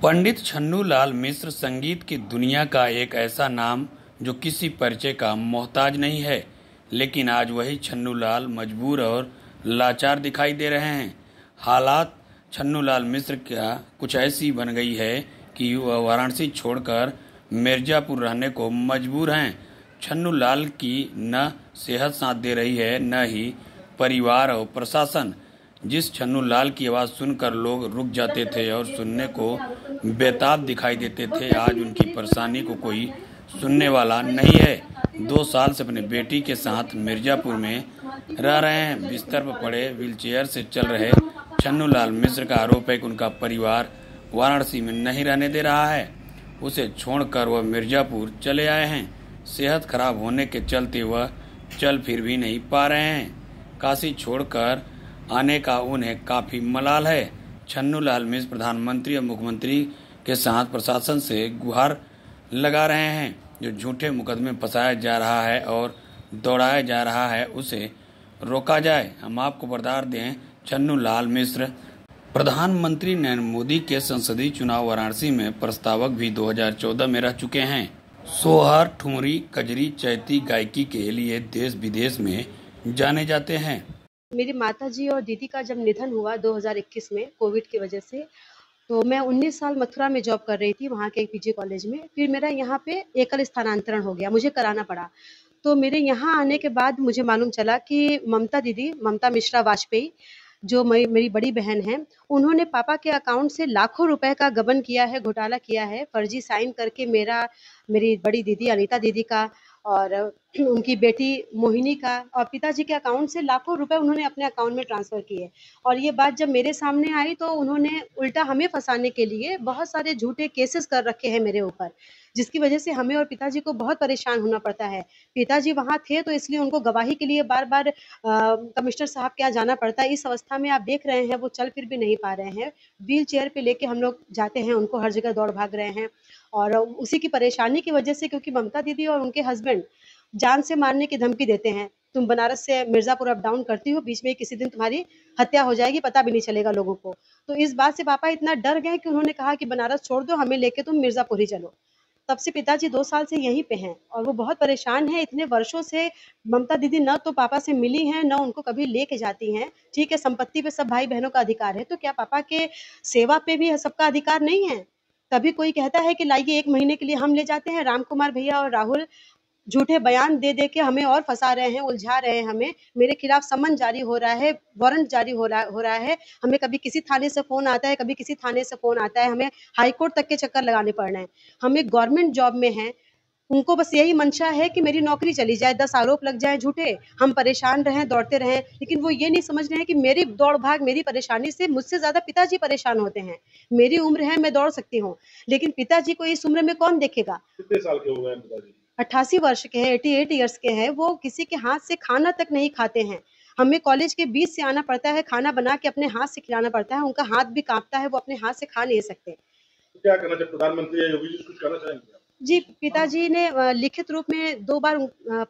पंडित छन्नूलाल मिश्र संगीत की दुनिया का एक ऐसा नाम जो किसी परिचय का मोहताज नहीं है, लेकिन आज वही छन्नूलाल मजबूर और लाचार दिखाई दे रहे हैं। हालात छन्नूलाल मिश्र का कुछ ऐसी बन गई है कि वह वाराणसी छोड़कर मिर्जापुर रहने को मजबूर हैं। छन्नूलाल की न सेहत साथ दे रही है, न ही परिवार और प्रशासन। जिस छन्नूलाल की आवाज़ सुनकर लोग रुक जाते थे और सुनने को बेताब दिखाई देते थे, आज उनकी परेशानी को कोई सुनने वाला नहीं है। 2 साल से अपने बेटी के साथ मिर्जापुर में रह रहे हैं। बिस्तर पर पड़े व्हीलचेयर से चल रहे छन्नूलाल मिश्र का आरोप है कि उनका परिवार वाराणसी में नहीं रहने दे रहा है। उसे छोड़कर वह मिर्जापुर चले आए हैं। सेहत खराब होने के चलते वह चल फिर भी नहीं पा रहे हैं। काशी छोड़कर आने का उन्हें काफी मलाल है। छन्नूलाल मिश्र प्रधानमंत्री और मुख्यमंत्री के साथ प्रशासन से गुहार लगा रहे हैं। जो झूठे मुकदमे फंसाया जा रहा है और दौड़ाया जा रहा है, उसे रोका जाए। हम आपको बता दें, छन्नूलाल मिश्र प्रधानमंत्री नरेंद्र मोदी के संसदीय चुनाव वाराणसी में प्रस्तावक भी 2014 में रह चुके हैं। सोहर, ठुमरी, कजरी, चैती गायकी के लिए देश विदेश में जाने जाते हैं। मेरी माताजी और दीदी का जब निधन हुआ 2021 में कोविड की वजह से, तो मैं 19 साल मथुरा में जॉब कर रही थी, वहाँ के एक पीजी कॉलेज में। फिर मेरा यहाँ पे एकल स्थानांतरण हो गया, मुझे कराना पड़ा। तो मेरे यहाँ आने के बाद मुझे मालूम चला कि ममता मिश्रा वाजपेयी, जो मेरी बड़ी बहन है, उन्होंने पापा के अकाउंट से लाखों रुपए का गबन किया है, घोटाला किया है, फर्जी साइन करके मेरी बड़ी दीदी अनीता दीदी का और उनकी बेटी मोहिनी का और पिताजी के अकाउंट से लाखों रुपए उन्होंने अपने अकाउंट में ट्रांसफर किए। और ये बात जब मेरे सामने आई तो उन्होंने उल्टा हमें फंसाने के लिए बहुत सारे झूठे केसेस कर रखे हैं मेरे ऊपर, जिसकी वजह से हमें और पिताजी को बहुत परेशान होना पड़ता है। पिताजी वहाँ थे तो इसलिए उनको गवाही के लिए बार बार कमिश्नर साहब के यहाँ जाना पड़ता है। इस अवस्था में आप देख रहे हैं वो चल फिर भी नहीं पा रहे हैं। व्हील चेयर पे लेके हम लोग जाते हैं, उनको हर जगह दौड़ भाग रहे हैं। और उसी की परेशानी की वजह से, क्योंकि ममता दीदी और उनके हस्बैंड जान से मारने की धमकी देते हैं। तुम बनारस से मिर्जापुर अप डाउन करती हो, बीच में किसी दिन तुम्हारी हत्या हो जाएगी, पता भी नहीं चलेगा लोगों को। तो इस बात से पापा इतना डर गए कि उन्होंने कहा कि बनारस छोड़ दो, हमें लेके तुम मिर्जापुर ही चलो। तब से पिताजी 2 साल से यहीं पे हैं और वो बहुत परेशान हैं। इतने वर्षों से ममता दीदी न तो पापा से मिली हैं, न उनको कभी लेके जाती हैं। ठीक है, संपत्ति पे सब भाई बहनों का अधिकार है, तो क्या पापा के सेवा पे भी सबका अधिकार नहीं है? कभी कोई कहता है कि लाइए 1 महीने के लिए हम ले जाते हैं। राम कुमार भैया और राहुल झूठे बयान दे के हमें और फंसा रहे हैं, उलझा रहे हैं हमें। मेरे खिलाफ समन जारी हो रहा है, वारंट जारी हो रहा है। हमें कभी किसी थाने से फ़ोन आता है, कभी किसी थाने से फ़ोन आता है। हमें हाई कोर्ट तक के चक्कर लगाने पड़ रहे हैं। हम एक गवर्नमेंट जॉब में हैं, उनको बस यही मंशा है कि मेरी नौकरी चली जाए, 10 आरोप लग जाएँ झूठे, हम परेशान रहें, दौड़ते रहें। लेकिन वो ये नहीं समझ रहे हैं कि मेरी दौड़-भाग, मेरी परेशानी से मुझसे ज़्यादा पिताजी परेशान होते हैं। मेरी उम्र है, मैं दौड़ सकती हूँ, लेकिन पिताजी को इस उम्र में कौन देखेगा? कितने साल के हो गए हैं पिताजी? 88 वर्ष के हैं, 88 इयर्स के हैं। वो किसी के हाथ से खाना तक नहीं खाते हैं। हमें कॉलेज के बीच से आना पड़ता है, खाना बना के अपने हाथ से खिलाना पड़ता है। उनका हाथ भी काँपता है, वो अपने हाथ से खा नहीं सकते। तो क्या करना चाहिए? प्रधानमंत्री या योगी जी कुछ कहना चाहेंगे आप? जी, पिताजी ने लिखित रूप में 2 बार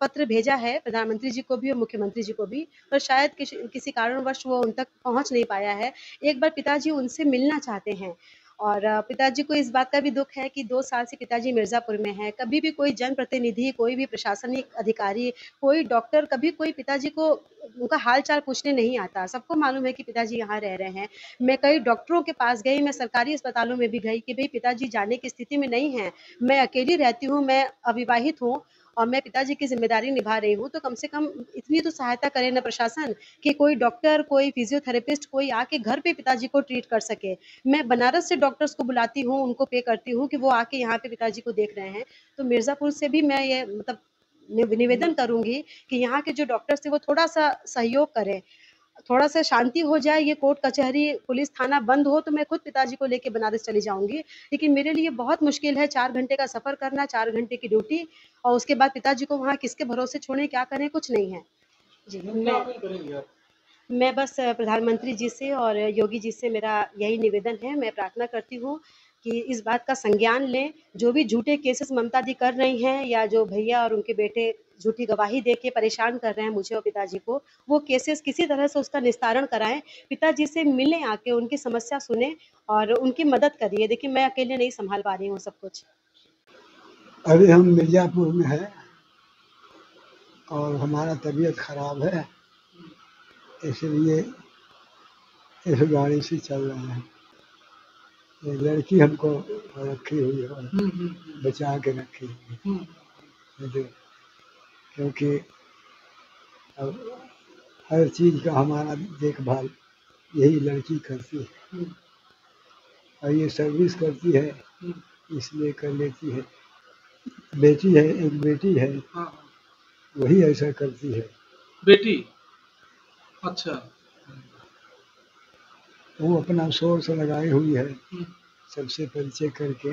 पत्र भेजा है प्रधानमंत्री जी को भी और मुख्यमंत्री जी को भी, पर शायद किसी कारणवश वो उन तक पहुँच नहीं पाया है। एक बार पिताजी उनसे मिलना चाहते हैं और पिताजी को इस बात का भी दुःख है कि 2 साल से पिताजी मिर्ज़ापुर में हैं। कभी भी कोई जनप्रतिनिधि, कोई भी प्रशासनिक अधिकारी, कोई डॉक्टर, कभी कोई पिताजी को उनका हाल-चाल पूछने नहीं आता। सबको मालूम है कि पिताजी यहाँ रह रहे हैं। मैं कई डॉक्टरों के पास गई, मैं सरकारी अस्पतालों में भी गई कि भई पिताजी जाने की स्थिति में नहीं हैं। मैं अकेली रहती हूँ, मैं अविवाहित हूँ और मैं पिताजी की ज़िम्मेदारी निभा रही हूँ, तो कम से कम इतनी तो सहायता करे ना प्रशासन कि कोई डॉक्टर, कोई फिज़ियोथेरेपिस्ट, कोई आके घर पे पिताजी को ट्रीट कर सके। मैं बनारस से डॉक्टर्स को बुलाती हूँ, उनको पे करती हूँ कि वो आके यहाँ पे पिताजी को देख रहे हैं। तो मिर्ज़ापुर से भी मैं ये मतलब निवेदन करूँगी कि यहाँ के जो डॉक्टर्स थे वो थोड़ा-सा सहयोग करें। थोड़ा-सा शांति हो जाए, ये कोर्ट कचहरी, पुलिस थाना बंद हो तो मैं खुद पिताजी को लेके बनारस चली जाऊँगी। लेकिन मेरे लिए बहुत मुश्किल है 4 घंटे का सफ़र करना, 4 घंटे की ड्यूटी और उसके बाद पिताजी को वहाँ किसके भरोसे छोड़ें, क्या करें, कुछ नहीं है। जी, क्या अपील करेंगी आप? मैं बस प्रधानमंत्री जी से और योगी जी से मेरा यही निवेदन है। मैं प्रार्थना करती हूँ कि इस बात का संज्ञान लें, जो भी झूठे केसेस ममता दी कर रही हैं या जो भैया और उनके बेटे झूठी गवाही दे के परेशान कर रहे हैं मुझे और पिताजी को, वो केसेस किसी तरह से उसका निस्तारण कराएं। पिताजी से मिलें, आके उनकी समस्या सुने और उनकी मदद करिए। देखिए मैं अकेले नहीं संभाल पा रही हूँ सब कुछ। अभी हम मिर्जापुर में हैं और हमारा तबीयत खराब है, इसलिए इस गाड़ी से चल रहे हैं। ये लड़की हमको रखी हुई है, बचा के रखी हुई है, क्योंकि अब हर चीज का हमारा देखभाल यही लड़की करती है और ये सर्विस करती है, इसलिए कर लेती है। बेटी है, एक बेटी है, वही ऐसा करती है। बेटी, अच्छा। वो अपना सोर्स लगाई हुई है, सबसे परिचय करके।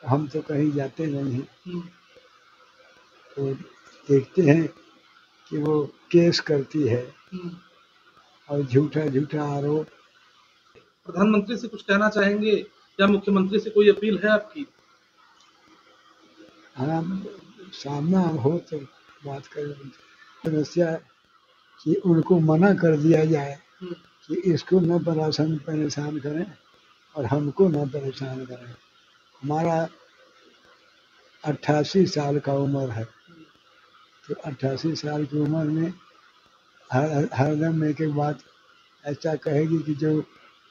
हम तो कहीं जाते नहीं हैं, तो देखते हैं कि वो केस करती है और झूठा झूठा आरोप। प्रधानमंत्री से कुछ कहना चाहेंगे या मुख्यमंत्री से कोई अपील है आपकी? हाँ, सामना हो तो बात करें। समस्या कि उनको मना कर दिया जाए कि इसको न परेशान करें और हमको न परेशान करें। हमारा 88 साल का उम्र है, तो 88 साल की उम्र में हरदम एक एक बात ऐसा कहेगी कि जो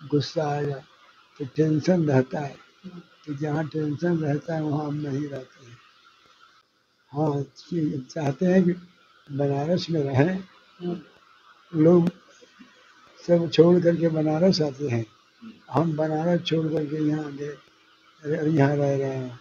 गुस्सा आएगा, तो टेंशन रहता है। तो जहाँ टेंशन रहता है वहाँ हम नहीं रहते हैं। हाँ, चाहते हैं कि बनारस में रहें। लोग सब छोड़ करके बनारस आते हैं, हम बनारस छोड़ करके यहाँ रह रहे हैं।